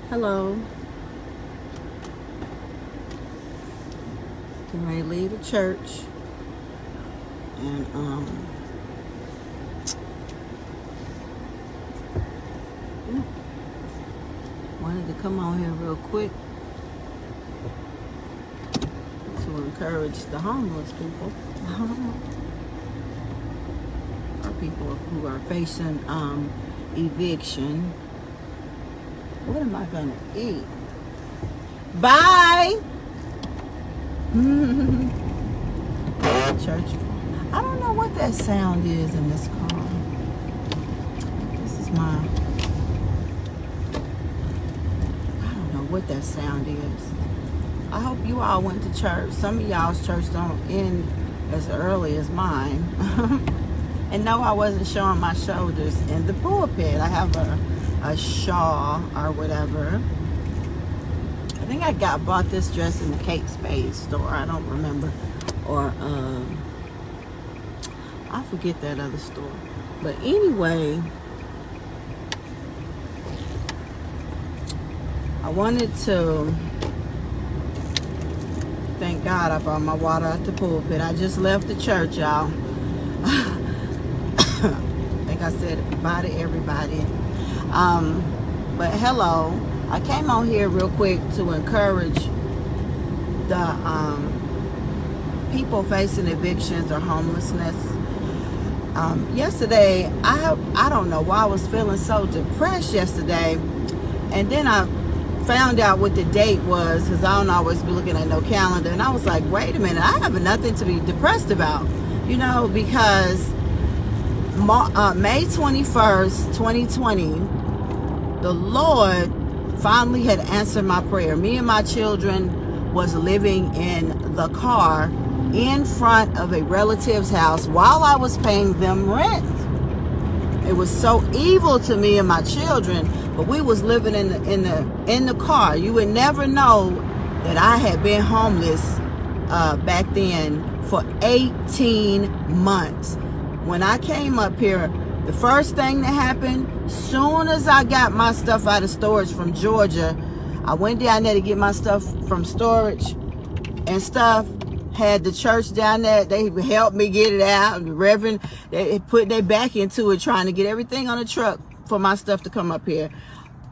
Hello. Can I leave the church? And wanted to come on here real quick to encourage the homeless people, or people who are facing eviction. What am I gonna eat? Bye. Church. I don't know what that sound is in this car. This is my. I don't know what that sound is. I hope you all went to church. Some of y'all's church don't end as early as mine. And no, I wasn't showing my shoulders in the pulpit. I have a shawl or whatever. I think I bought this dress in the Kate Spade store. I don't remember. Or I forget that other store. But anyway, I wanted to thank God I brought my water out the pulpit. I just left the church, y'all. I think I said bye to everybody. But hello, I came on here real quick to encourage the people facing evictions or homelessness. Yesterday, I don't know why I was feeling so depressed yesterday, and then I found out what the date was, because I don't always be looking at no calendar, and I was like, wait a minute, I have nothing to be depressed about, because May 21st, 2020, the Lord finally had answered my prayer. Me and my children was living in the car in front of a relative's house while I was paying them rent. It was so evil to me and my children, but we was living in the car. You would never know that I had been homeless back then for 18 months. When I came up here, the first thing that happened, soon as I got my stuff out of storage from Georgia, I went down there to get my stuff from storage and stuff. Had the church down there, they helped me get it out. The Reverend, they put their back into it, trying to get everything on the truck for my stuff to come up here,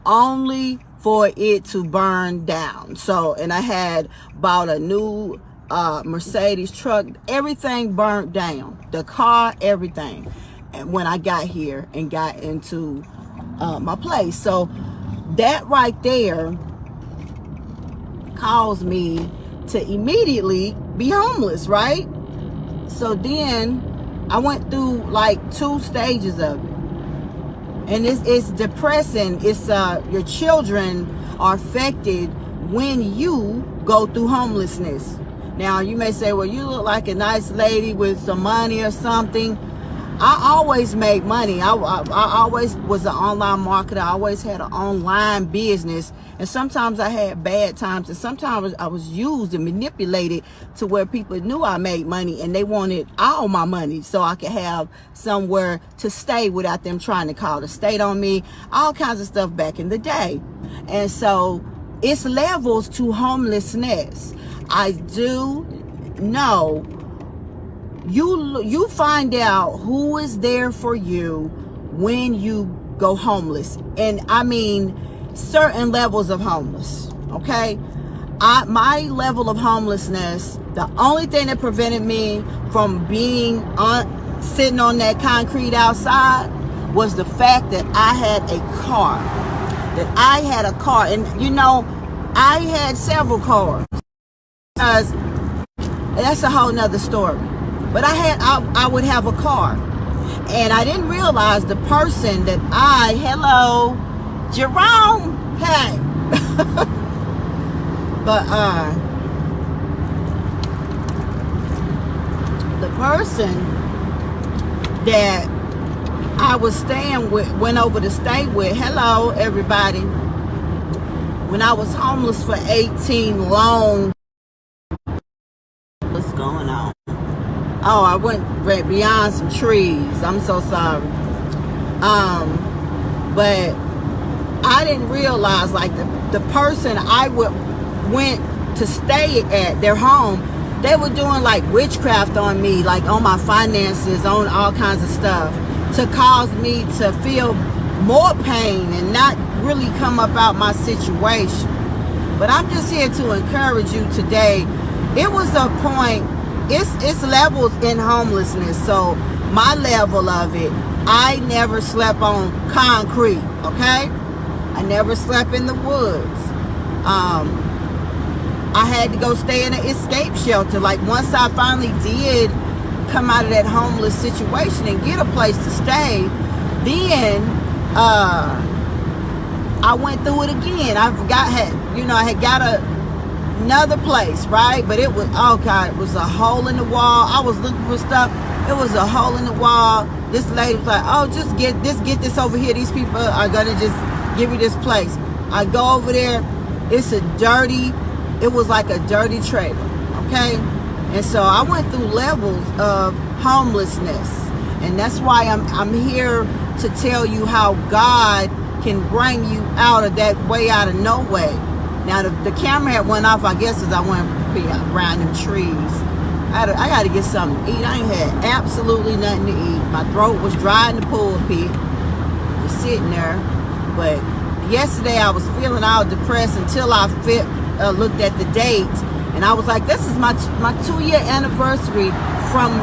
only for it to burn down. So, and I had bought a new Mercedes truck. Everything burnt down, the car, everything. And when I got here and got into my place, so that right there caused me to immediately be homeless, right? So then I went through like 2 stages of it, and it's depressing. It's your children are affected when you go through homelessness. Now you may say, well, you look like a nice lady with some money or something. I always made money. I always was an online marketer. I always had an online business. And sometimes I had bad times. And sometimes I was used and manipulated to where people knew I made money and they wanted all my money so I could have somewhere to stay without them trying to call the state on me. All kinds of stuff back in the day. And so it's levels to homelessness. I do know you find out who is there for you when you go homeless. And I mean certain levels of homeless, okay? My level of homelessness, the only thing that prevented me from being sitting on that concrete outside was the fact that I had a car. And I had several cars, because that's a whole nother story. But I would have a car, and I didn't realize the person that hello, Jerome, hey. But the person that I was staying with, went over to stay with, hello everybody, when I was homeless for 18 long. What's going on? Oh, I went beyond some trees. I'm so sorry. But I didn't realize, like, the person I went to stay at their home, they were doing like witchcraft on me, like on my finances, on all kinds of stuff, to cause me to feel more pain and not really come up out my situation. But I'm just here to encourage you today. It was a point, it's levels in homelessness. So my level of it, I never slept on concrete, okay? I never slept in the woods. I had to go stay in an escape shelter. Like, once I finally did come out of that homeless situation and get a place to stay, then I went through it again. I had got another place, right? But it was, oh God, it was a hole in the wall. I was looking for stuff. It was a hole in the wall. This lady was like, oh, just get this over here. These people are gonna just give you this place. I go over there. It was like a dirty trailer, okay? And so I went through levels of homelessness, and that's why I'm here to tell you how God can bring you out of that way, out of no way. Now the camera had went off, I guess, as I went around them trees. I got to get something to eat. I ain't had absolutely nothing to eat. My throat was dry in the pulpit, just sitting there. But yesterday I was feeling all depressed until I looked at the date, and I was like, this is my 2-year anniversary from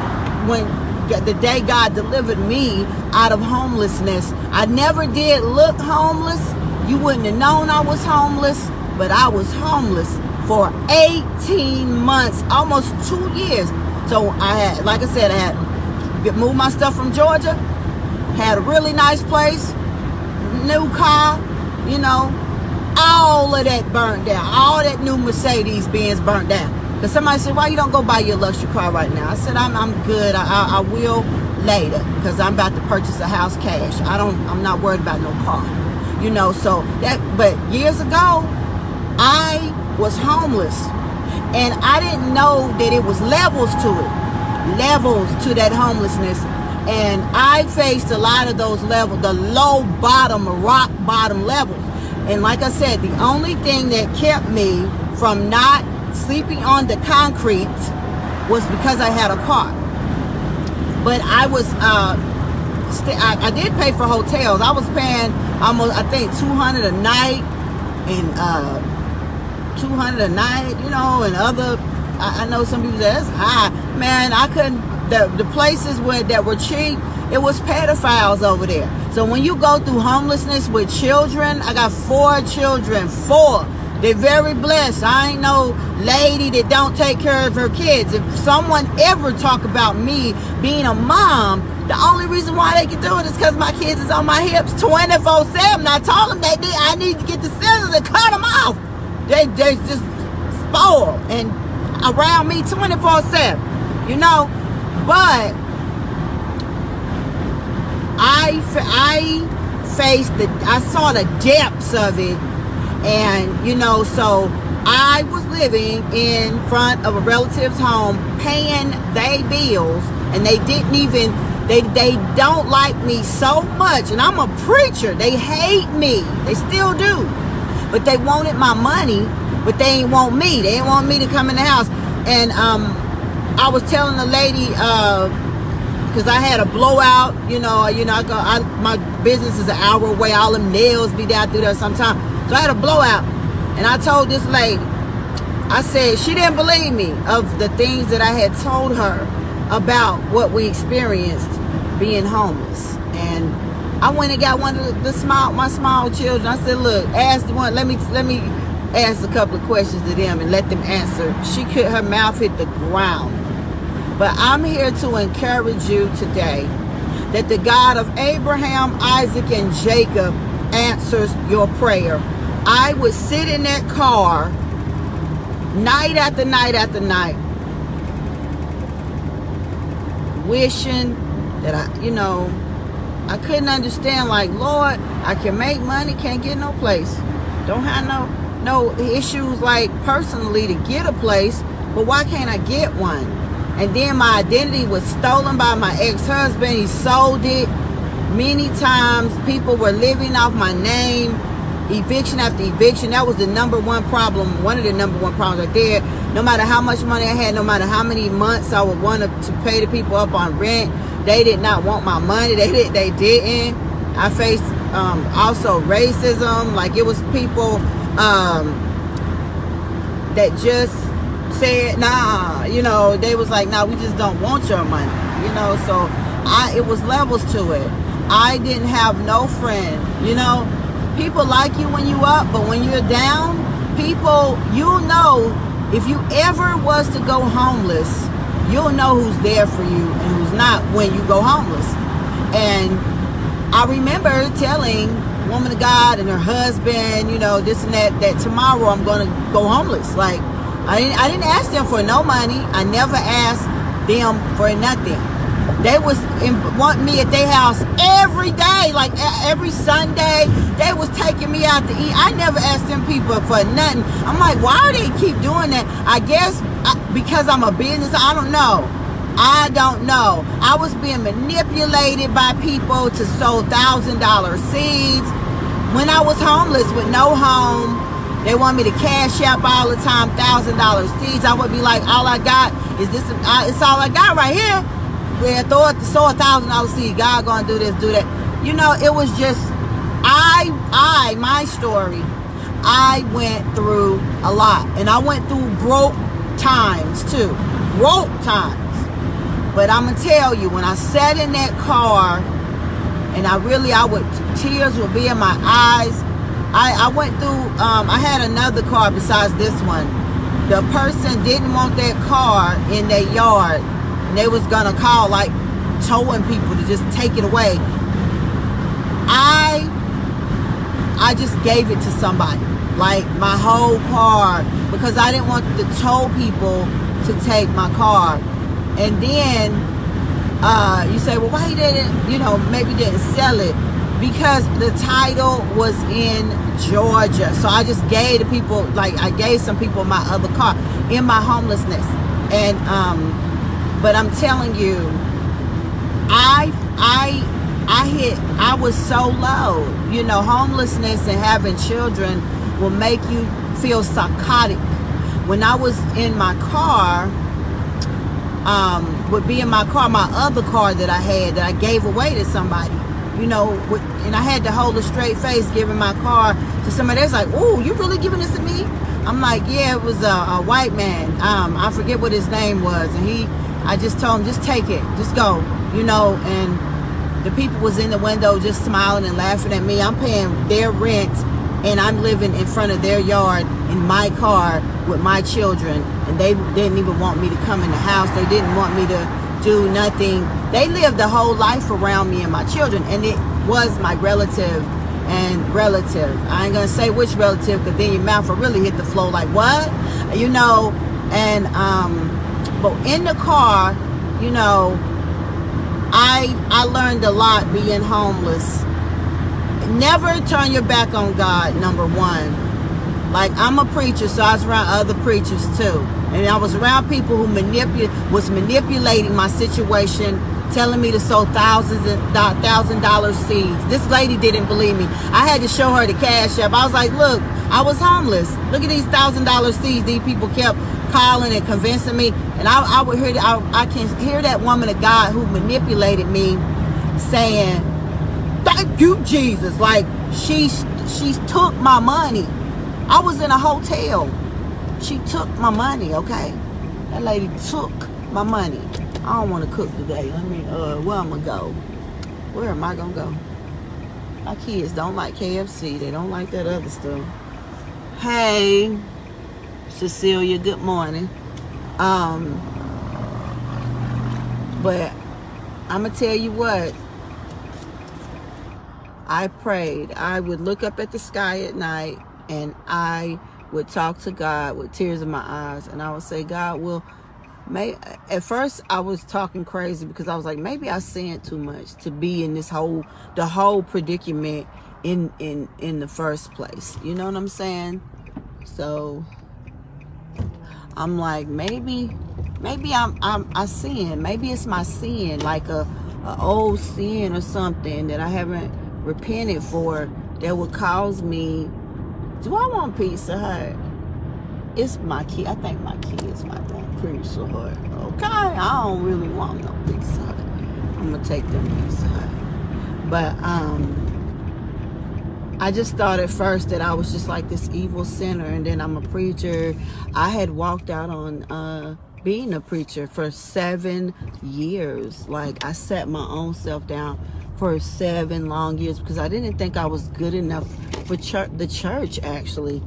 when the day God delivered me out of homelessness. I never did look homeless. You wouldn't have known I was homeless, but I was homeless for 18 months, almost 2 years. So I had, like I said, I had moved my stuff from Georgia, had a really nice place, new car, all of that burnt down. All that new Mercedes Benz burnt down. Because somebody said, why you don't go buy your luxury car right now? I said, I'm good. I will later, because I'm about to purchase a house cash. I'm not worried about no car. So but years ago, I was homeless, and I didn't know that it was levels to that homelessness. And I faced a lot of those levels, the low bottom, rock bottom levels. And like I said, the only thing that kept me from not sleeping on the concrete was because I had a car. But I was, I did pay for hotels. I was paying almost, I think, $200 a night, and $200 a night, and other. I know some people say that's high. Man, I couldn't. The places that were cheap, it was pedophiles over there. So when you go through homelessness with children, I got 4 children, 4. They're very blessed. I ain't no lady that don't take care of her kids. If someone ever talk about me being a mom, the only reason why they can do it is because my kids is on my hips 24/7. I told them I need to get the scissors and cut them off. They just spoiled and around me 24/7, But I saw the depths of it, and so I was living in front of a relative's home, paying their bills, and they didn't even, they don't like me so much, and I'm a preacher. They hate me. They still do, but they wanted my money, but they ain't want me. They didn't want me to come in the house. And I was telling the lady, because I had a blowout, my business is an hour away. All them nails be down through there sometime. So I had a blowout, and I told this lady, I said, she didn't believe me of the things that I had told her about what we experienced being homeless. And I went and got one of my small children. I said, look, ask the one, let me ask a couple of questions to them and let them answer. Her mouth hit the ground. But I'm here to encourage you today that the God of Abraham, Isaac, and Jacob answers your prayer. I would sit in that car night after night after night, wishing that I couldn't understand, like, Lord, I can make money, can't get no place. Don't have no issues, like, personally to get a place, but why can't I get one? And then my identity was stolen by my ex-husband. He sold it many times. People were living off my name. eviction after eviction. That was the number one problem, one of the number one problems right there. No matter how much money I had, no matter how many months I would want to pay the people up on rent, they did not want my money. They didn't. I faced also racism. Like, it was people that just said, nah, you know, they was like, nah, we just don't want your money, you know. So it was levels to it. I didn't have no friend, you know. People like you when you up, but when you're down, people, you'll know, if you ever was to go homeless, you'll know who's there for you and who's not when you go homeless. And I remember telling woman of God and her husband, you know, this and that tomorrow I'm going to go homeless. Like, I didn't ask them for no money. I never asked them for nothing. They was want me at their house every day, like every Sunday. They was taking me out to eat. I never asked them people for nothing. I'm like, why do they keep doing that? I guess because I'm a business. I don't know. I was being manipulated by people to sow $1,000 seeds. When I was homeless with no home, they want me to CashApp all the time, $1,000 seeds. I would be like, all I got is this. It's all I got right here. Yeah, sow $1,000 seed. God gonna do this, do that. You know, it was just my story. I went through a lot, and I went through broke times too. Broke times. But I'm gonna tell you, when I sat in that car, and tears would be in my eyes. I went through. I had another car besides this one. The person didn't want that car in their yard. And they was gonna call, like, towing people to just take it away. I just gave it to somebody, like my whole car, because I didn't want the tow people to take my car. And then you say, well, why you didn't, you know, maybe didn't sell it? Because the title was in Georgia. So I just gave the people, like, I gave some people my other car in my homelessness. And but I'm telling you, I was so low. You know, homelessness and having children will make you feel psychotic. When I was in my car, would be in my car, my other car that I had that I gave away to somebody, you know, and I had to hold a straight face giving my car to somebody. That's like, oh, you really giving this to me? I'm like, yeah, it was a white man. I forget what his name was, and I just told him, just take it, just go, you know. And the people was in the window just smiling and laughing at me. I'm paying their rent, and I'm living in front of their yard in my car with my children, and they didn't even want me to come in the house. They didn't want me to do nothing. They lived the whole life around me and my children, and it was my relative. I ain't gonna say which relative, because then your mouth will really hit the floor like, what? You know. And but in the car, you know, I learned a lot being homeless. Never turn your back on God, number one. Like, I'm a preacher, so I was around other preachers too. And I was around people who was manipulating my situation, telling me to sow $1,000 seeds. This lady didn't believe me. I had to show her the CashApp. I was like, look, I was homeless. Look at these $1,000 seeds. These people kept calling and convincing me. And I would hear, I can hear that woman of God who manipulated me saying, thank you, Jesus. Like, she took my money. I was in a hotel. She took my money, okay? That lady took my money. I don't want to cook today. Let me, where I'm going to go? Where am I going to go? My kids don't like KFC. They don't like that other stuff. Hey, Cecilia, good morning. But I'm going to tell you what. I prayed. I would look up at the sky at night, and I would talk to God with tears in my eyes, and I would say, God, at first I was talking crazy, because I was like, maybe I sinned too much to be in the whole predicament in the first place. You know what I'm saying? So I'm like, maybe I sin. Maybe it's my sin, like a old sin or something that I haven't repented for, that would cause me, do I want Pizza Hut? It's my kid. I think my kids might want Pizza Hut. Okay, I don't really want no Pizza Hut. I'm gonna take them Pizza Hut. But I just thought at first that I was just like this evil sinner, and then I'm a preacher. I had walked out on being a preacher for 7 years. Like, I sat my own self down for 7 long years because I didn't think I was good enough for the church, actually.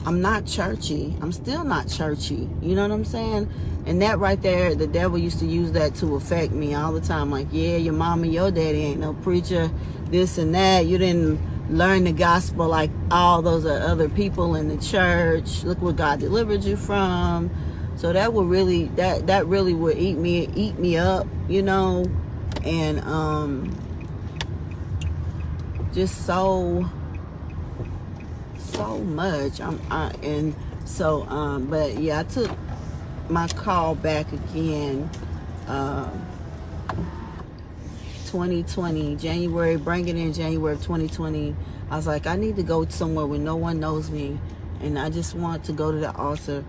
I'm not churchy. I'm still not churchy. You know what I'm saying? And that right there, the devil used to use that to affect me all the time. Like, yeah, your mama, your daddy ain't no preacher, this and that. You didn't learn the gospel like all those other people in the church. Look what God delivered you from. So that would really, that really would eat me up, you know, and just so much. But yeah, I took my call back again. 2020, January, bringing in January of 2020. I was like, I need to go somewhere where no one knows me, and I just want to go to the altar,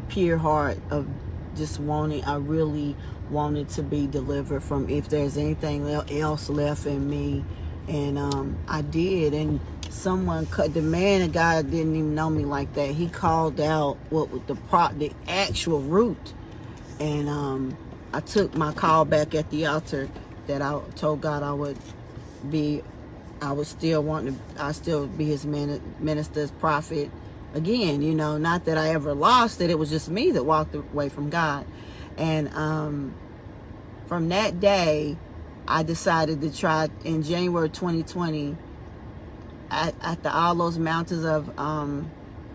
pure heart of just wanting. I really wanted to be delivered from if there's anything else left in me, and I did. And someone cut, the man of God didn't even know me like that. He called out what was the actual root, and I took my call back at the altar. That I told God I would still be his minister's prophet again, you know. Not that I ever lost it. It was just me that walked away from God. And from that day, I decided to try in January 2020 after all those mountains of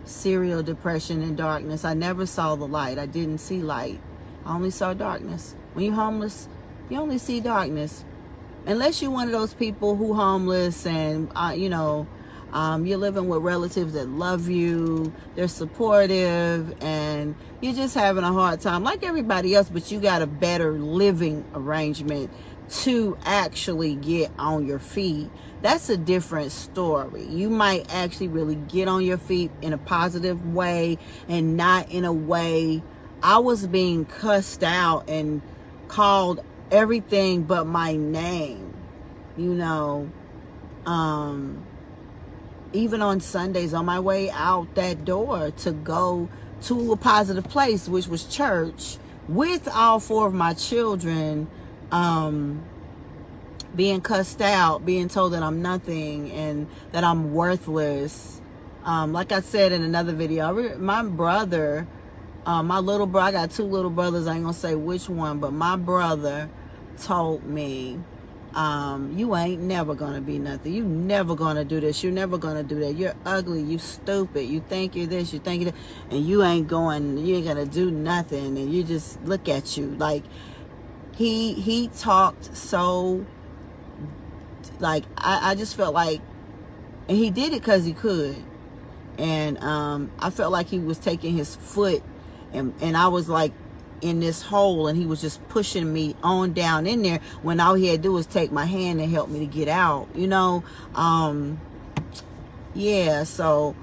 serial depression and darkness. I never saw the light. I didn't see light. I only saw darkness. When you're homeless, you only see darkness. Unless you're one of those people who homeless and, you're living with relatives that love you, they're supportive, and you're just having a hard time like everybody else, but you got a better living arrangement to actually get on your feet. That's a different story. You might actually really get on your feet in a positive way and not in a way. I was being cussed out and called everything but my name, you know. Even on Sundays on my way out that door to go to a positive place, which was church, with all 4 of my children, being cussed out, being told that I'm nothing and that I'm worthless. Like I said in another video, my brother, my little brother, I got 2 little brothers, I ain't gonna say which one, but my brother told me, you ain't never gonna be nothing. You never gonna do this. You're never gonna do that. You're ugly. You stupid. You think you're this. You think you're that, and you ain't gonna do nothing. And you just look at you. Like, he talked so, like, I just felt like, and he did it because he could. And I felt like he was taking his foot, and I was like in this hole, and he was just pushing me on down in there when all he had to do was take my hand and help me to get out, you know. Yeah, so,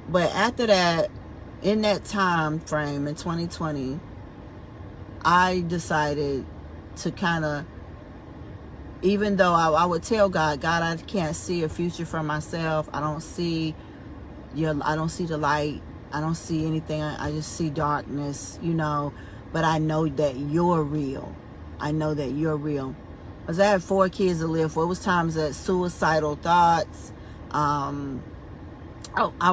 but after that, in that time frame in 2020, I decided to kind of, even though I would tell God, I can't see a future for myself. I don't see the light. I don't see anything. I just see darkness, you know. But I know that you're real. I know that you're real. Because I had 4 kids to live for. It was times that suicidal thoughts. I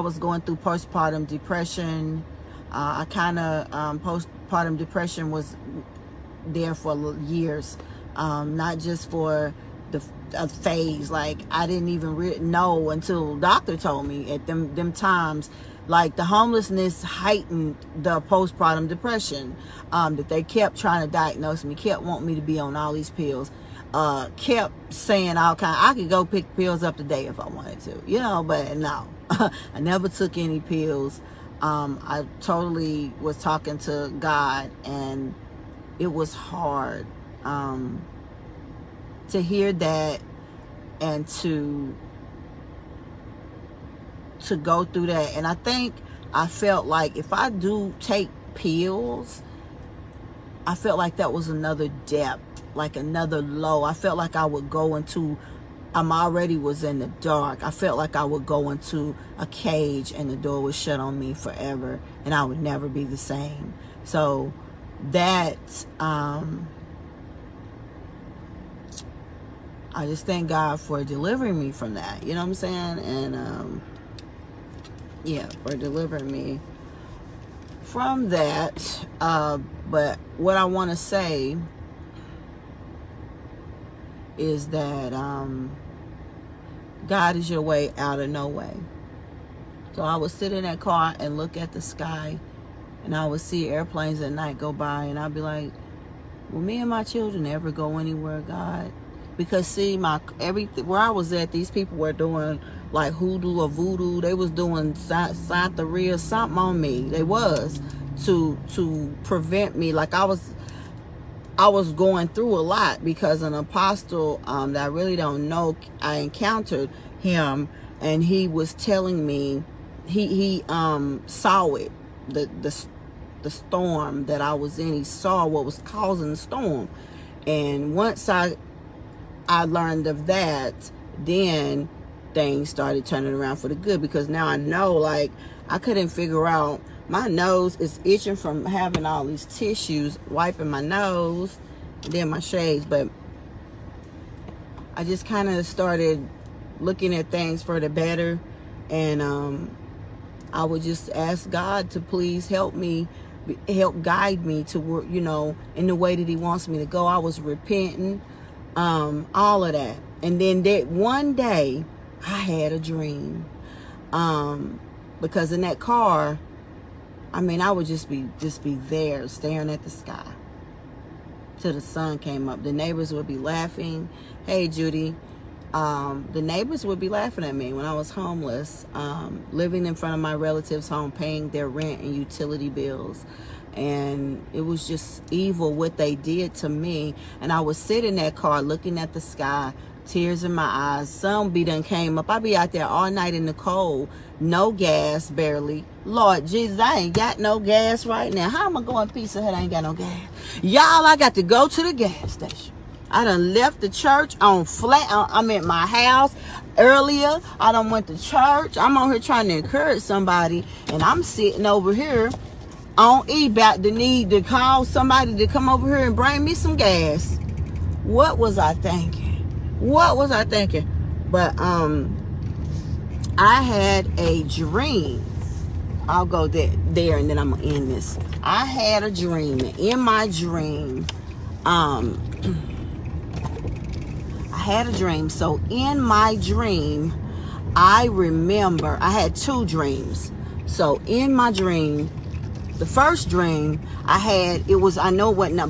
was going through postpartum depression. I kind of, postpartum depression was there for years. Not just for a phase. Like, I didn't even know until the doctor told me at them times. Like, the homelessness heightened the postpartum depression, that they kept trying to diagnose me, kept wanting me to be on all these pills, kept saying all kind. I could go pick pills up today if I wanted to, you know, but no, I never took any pills. I totally was talking to God, and it was hard to hear that and to go through that. And I think I felt like if I do take pills, I felt like that was another depth, like another low. I felt like I would go into, already was in the dark. I felt like I would go into a cage and the door would shut on me forever and I would never be the same. So that, I just thank God for delivering me from that. You know what I'm saying? And, yeah, for delivering me from that. But what I want to say is that God is your way out of no way. So I would sit in that car and look at the sky, and I would see airplanes at night go by, and I'd be like, will me and my children ever go anywhere, God? Because see, where I was at, these people were doing like hoodoo or voodoo. They was doing Santeria, something on me. They was to prevent me. Like I was going through a lot because an apostle that I really don't know, I encountered him, and he was telling me he saw it, the storm that I was in. He saw what was causing the storm, and once I learned of that, then things started turning around for the good, because now I know, like, I couldn't figure out, my nose is itching from having all these tissues, wiping my nose, and then my shades. But I just kind of started looking at things for the better, and I would just ask God to please help guide me to work, in the way that he wants me to go. I was repenting, all of that. And then that one day I had a dream, because in that car, I would just be there staring at the sky till the sun came up. The neighbors would be laughing. Hey, Judy. The neighbors would be laughing at me when I was homeless, living in front of my relatives' home, paying their rent and utility bills. And it was just evil what they did to me. And I would sit in that car looking at the sky, tears in my eyes. Sun done came up. I'd be out there all night in the cold, no gas, barely. Lord Jesus, I ain't got no gas right now. How am I going Pizza Hut? I ain't got no gas. Y'all, I got to go to the gas station. I done left the church I'm at my house earlier. I done went to church. I'm on here trying to encourage somebody, and I'm sitting over here on about the need to call somebody to come over here and bring me some gas. What was I thinking? But I had a dream. I'll go there and then I'm gonna end this. I had a dream. In my dream, I had a dream. So in my dream, I remember I had two dreams. So in my dream, the first dream I had, I know it wasn't